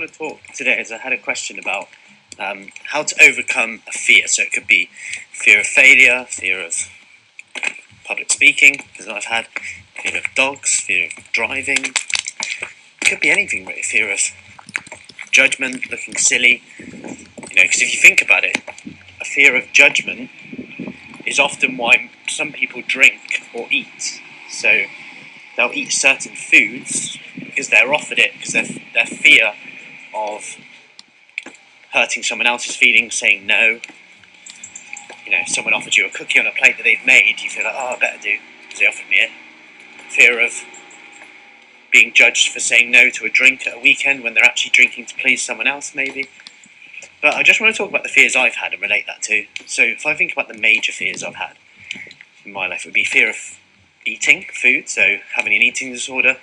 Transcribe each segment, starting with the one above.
want to talk today is I had a question about how to overcome a fear. So it could be fear of failure, fear of public speaking, as I've had, fear of dogs, fear of driving. It could be anything really, fear of judgment, looking silly. Because if you think about it, a fear of judgment is often why some people drink or eat. So they'll eat certain foods because they're offered it, because their fear of hurting someone else's feelings, saying no. If someone offered you a cookie on a plate that they've made, you feel like, I better do, because they offered me it. Fear of being judged for saying no to a drink at a weekend when they're actually drinking to please someone else, maybe. But I just want to talk about the fears I've had and relate that to. So if I think about the major fears I've had in my life, it would be fear of eating food, so having an eating disorder.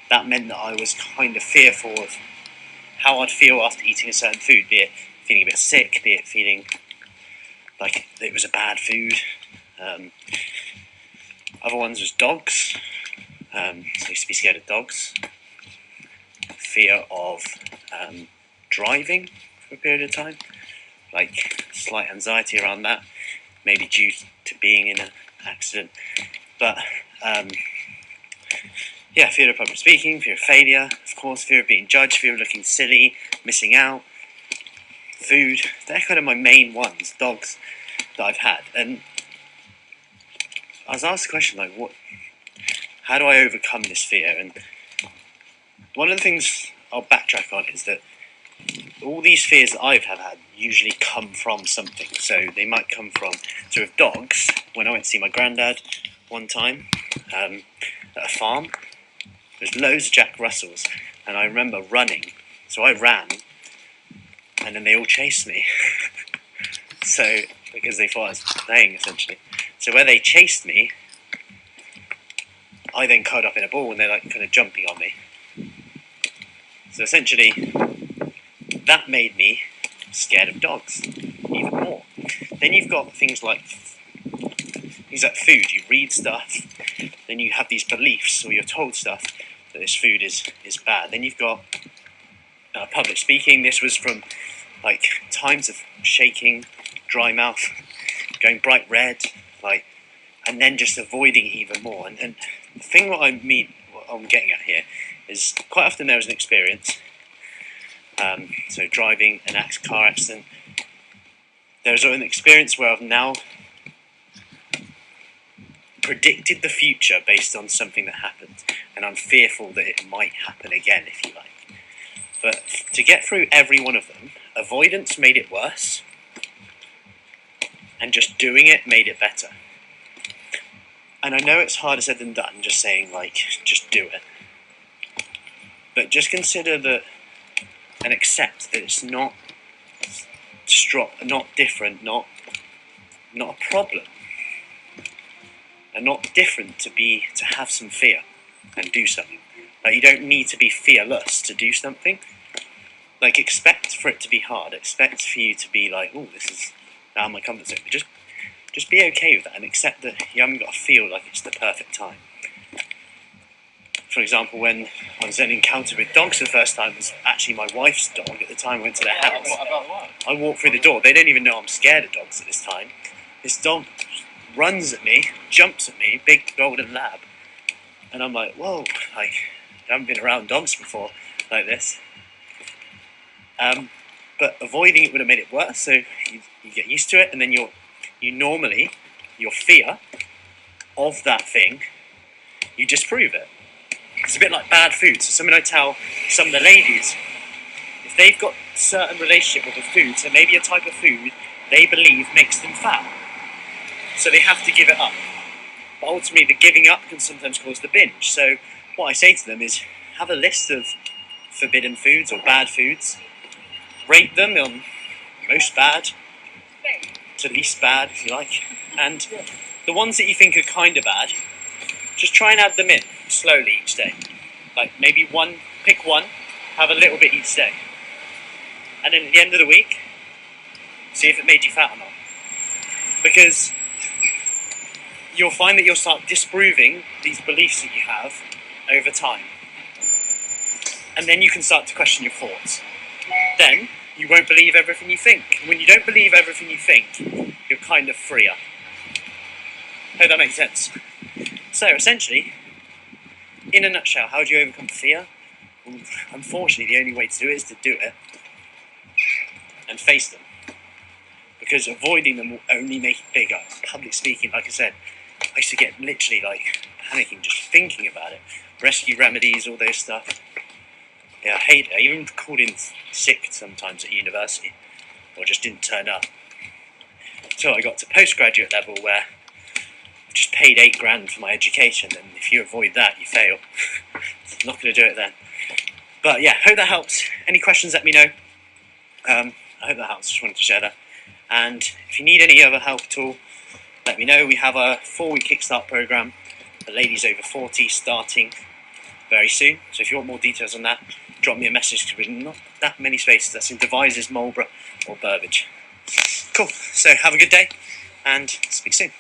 That meant that I was kind of fearful of how I'd feel after eating a certain food, be it feeling a bit sick, be it feeling like it was a bad food. Other ones was dogs. So I used to be scared of dogs. Fear of driving for a period of time, like slight anxiety around that, maybe due to being in an accident. But fear of public speaking, fear of failure, of course, fear of being judged, fear of looking silly, missing out, food. They're kind of my main ones, dogs, that I've had. And I was asked the question, how do I overcome this fear? And one of the things I'll backtrack on is that all these fears that I've had usually come from something. So they might come from, so with dogs, when I went to see my granddad one time at a farm, there's loads of Jack Russells, and I remember running. So I ran, and then they all chased me. So, because they thought I was playing, essentially. So where they chased me, I then curled up in a ball, and they're kind of jumping on me. So essentially, that made me scared of dogs even more. Then you've got things like food. You read stuff, then you have these beliefs, or you're told stuff that this food is bad. Then you've got public speaking. This was from times of shaking, dry mouth, going bright red, and then just avoiding it even more. And the thing what I'm getting at here is quite often there was an experience. So driving an car accident. There's an experience where I've now predicted the future based on something that happened, and I'm fearful that it might happen again, if you like. But to get through every one of them, avoidance made it worse, and just doing it made it better. And I know it's harder said than done, just saying just do it. But just consider that and accept that it's not different, not a problem, and not different to have some fear and do something. You don't need to be fearless to do something. Expect for it to be hard. Expect for you to be this is out of my comfort zone. But just be okay with that and accept that you haven't got to feel like it's the perfect time. For example, when I was then encountered with dogs for the first time, it was actually my wife's dog at the time I went to their house. I walked through the door. They don't even know I'm scared of dogs at this time. This dog runs at me, jumps at me, big golden lab. And I'm like, whoa, I haven't been around dogs before like this. But avoiding it would have made it worse, so you get used to it, and then your fear of that thing, you disprove it. It's a bit like bad food. So something I tell some of the ladies, if they've got a certain relationship with a food, so maybe a type of food they believe makes them fat, so they have to give it up. But ultimately, the giving up can sometimes cause the binge. So what I say to them is, have a list of forbidden foods or bad foods, rate them on most bad to least bad, if you like, and the ones that you think are kind of bad, just try and add them in slowly each day. Maybe pick one, have a little bit each day. And then at the end of the week, see if it made you fat or not. Because you'll find that you'll start disproving these beliefs that you have over time. And then you can start to question your thoughts. then you won't believe everything you think. And when you don't believe everything you think, you're kind of freer. Hope that makes sense. So essentially, in a nutshell, how do you overcome fear? Well, unfortunately, the only way to do it is to do it and face them. Because avoiding them will only make it bigger. Public speaking, like I said, I used to get literally like panicking just thinking about it. Rescue remedies, all those stuff. Yeah, I hate it. I even called in sick sometimes at university, or just didn't turn up. So I got to postgraduate level where I just paid £8,000 for my education, and if you avoid that, you fail. I'm not going to do it then. But yeah, hope that helps. Any questions, let me know. I hope that helps. Just wanted to share that. And if you need any other help at all, let me know. We have a 4-week Kickstart program for ladies over 40 starting very soon. So if you want more details on that, drop me a message because there's not that many spaces. That's in Devizes, Marlborough or Burbage. Cool. So have a good day and speak soon.